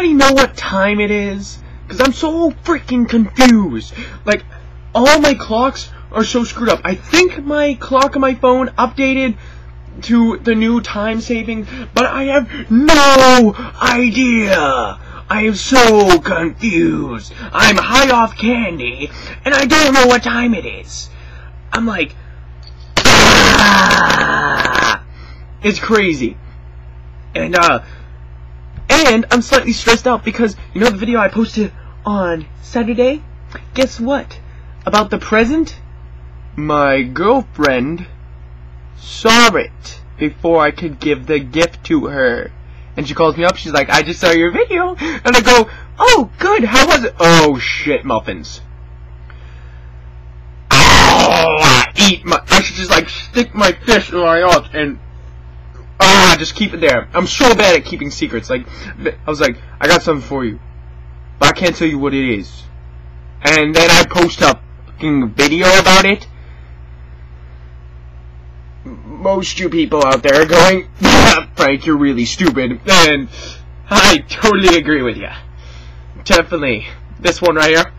anybody know what time it is? Because I'm so freaking confused. Like, all my clocks are so screwed up. I think my clock on my phone updated to the new time saving, but I have no idea. I am so confused. I'm high off candy, and I don't know what time it is. I'm like, ah! It's crazy. And I'm slightly stressed out because, you know the video I posted on Saturday? Guess what? About the present? My girlfriend saw it before I could give the gift to her. And she calls me up, she's like, I just saw your video. And I go, oh, good, how was it? Oh, shit, muffins. Oh, I should just, like, stick my fist in my mouth and, just keep it there. I'm so bad at keeping secrets. Like, I was like, I got something for you, but I can't tell you what it is. And then I post a fucking video about it. Most you people out there are going, Frank, you're really stupid. And I totally agree with you. Definitely. This one right here.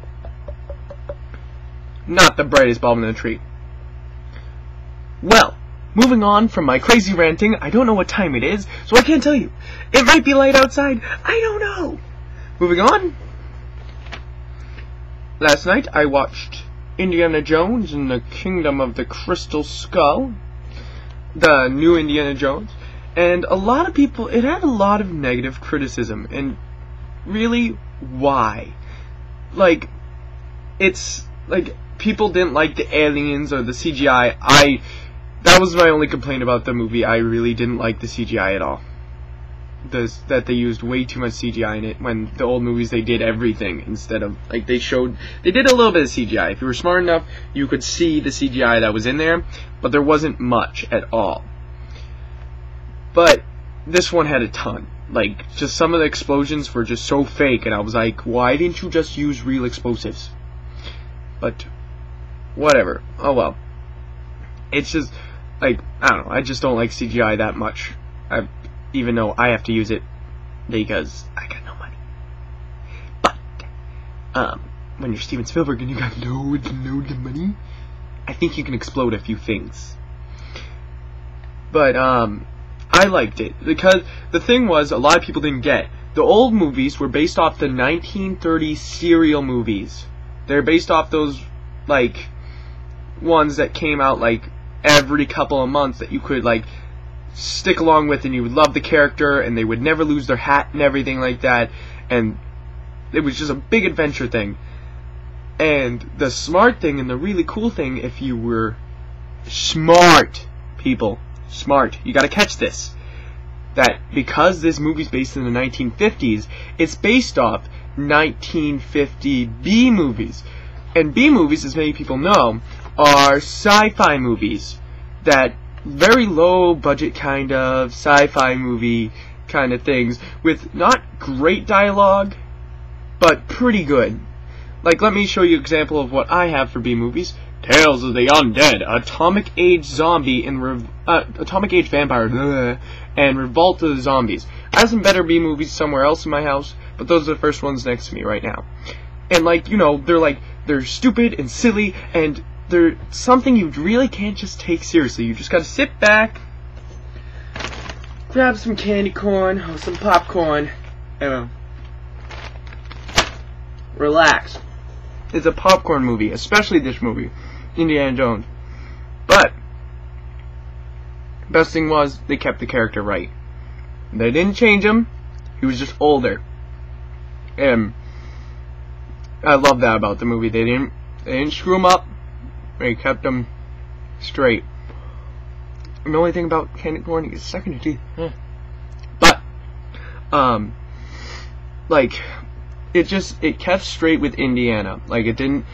Not the brightest bulb in the tree. Well, moving on from my crazy ranting, I don't know what time it is, so I can't tell you. It might be light outside. I don't know. Moving on. Last night I watched Indiana Jones and the Kingdom of the Crystal Skull. The new Indiana Jones. And a lot of people, it had a lot of negative criticism. And really, why? Like, it's, like, people didn't like the aliens or the CGI. That was my only complaint about the movie. I really didn't like the CGI at all. That they used way too much CGI in it, when the old movies they did everything instead of, like, they did a little bit of CGI. If you were smart enough, you could see the CGI that was in there, but there wasn't much at all. But this one had a ton. Like, just some of the explosions were just so fake, and I was like, why didn't you just use real explosives? But whatever. Oh well. It's just, like, I don't know, I just don't like CGI that much. Even though I have to use it because I got no money. But, when you're Steven Spielberg and you got loads and loads of money, I think you can explode a few things. But, I liked it, because the thing was, a lot of people didn't get, the old movies were based off the 1930s serial movies. They're based off those, like, ones that came out, like, every couple of months that you could, like, stick along with, and you would love the character, and they would never lose their hat and everything like that, and it was just a big adventure thing. And the smart thing and the really cool thing, if you were smart, people, smart, you gotta catch this, that because this movie's based in the 1950s, it's based off 1950 B movies. And B movies, as many people know, are sci-fi movies that very low budget kind of sci-fi movie kind of things with not great dialogue, but pretty good. Like, let me show you an example of what I have for B movies. Tales of the Undead, Atomic Age Zombie, and Atomic Age Vampire, and Revolt of the Zombies. I have some better B movies somewhere else in my house, but those are the first ones next to me right now. And, like, you know, they're stupid and silly, and they're something you really can't just take seriously. You just gotta sit back, grab some candy corn or some popcorn, and relax. It's a popcorn movie, especially this movie, Indiana Jones. But best thing was they kept the character right. They didn't change him. He was just older, and I love that about the movie. They didn't screw him up. They kept them straight. And the only thing about candy corn is sucking your teeth. But, like, it kept straight with Indiana. Like, it didn't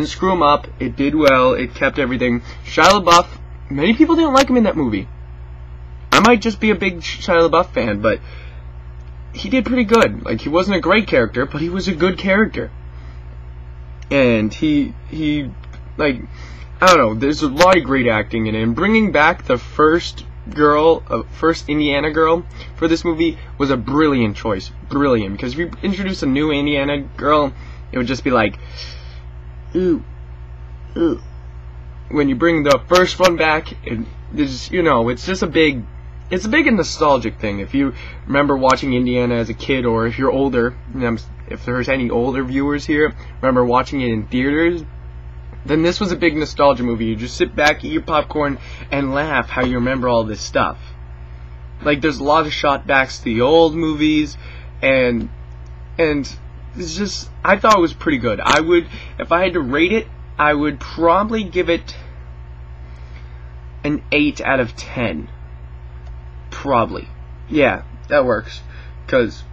screw him up. It did well. It kept everything. Shia LaBeouf, many people didn't like him in that movie. I might just be a big Shia LaBeouf fan, but he did pretty good. Like, he wasn't a great character, but he was a good character. And he like, I don't know, there's a lot of great acting in it. And bringing back the first first Indiana girl for this movie was a brilliant choice. Brilliant, because if you introduce a new Indiana girl, it would just be like, ooh, ooh. When you bring the first one back, it's just a big nostalgic thing. If you remember watching Indiana as a kid, or if you're older, if there's any older viewers here, remember watching it in theaters, then this was a big nostalgia movie. You just sit back, eat your popcorn, and laugh how you remember all this stuff. Like, there's a lot of shot backs to the old movies, and it's just, I thought it was pretty good. If I had to rate it, I would probably give it an 8 out of 10. Probably. Yeah, that works. Because,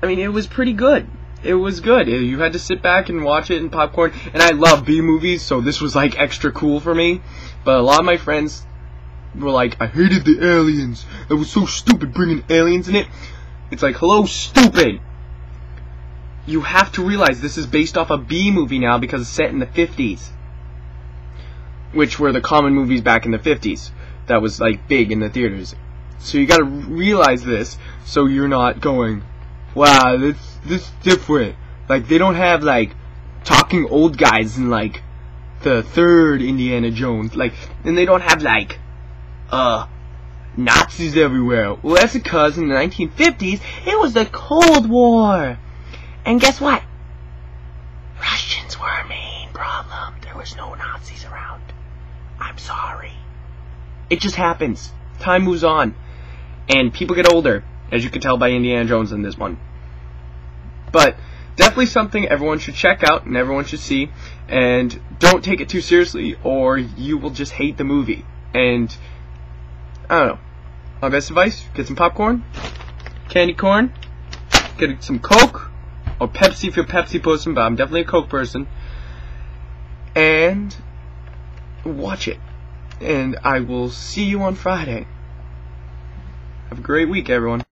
it was pretty good. It was good. You had to sit back and watch it in popcorn. And I love B movies, so this was like extra cool for me. But a lot of my friends were like, I hated the aliens. That was so stupid bringing aliens in it. It's like, hello, stupid. You have to realize this is based off a B movie now because it's set in the 50s. Which were the common movies back in the 50s. That was like big in the theaters. So you gotta realize this so you're not going, wow, this is different. Like, they don't have like talking old guys in like the third Indiana Jones. Like, and they don't have like Nazis everywhere. Well, that's because in the 1950s it was the Cold War. And guess what? Russians were a main problem. There was no Nazis around. I'm sorry. It just happens. Time moves on. And people get older, as you can tell by Indiana Jones in this one. But definitely something everyone should check out and everyone should see. And don't take it too seriously or you will just hate the movie. And, I don't know. My best advice, get some popcorn, candy corn, get some Coke, or Pepsi if you're a Pepsi person, but I'm definitely a Coke person. And watch it. And I will see you on Friday. Have a great week, everyone.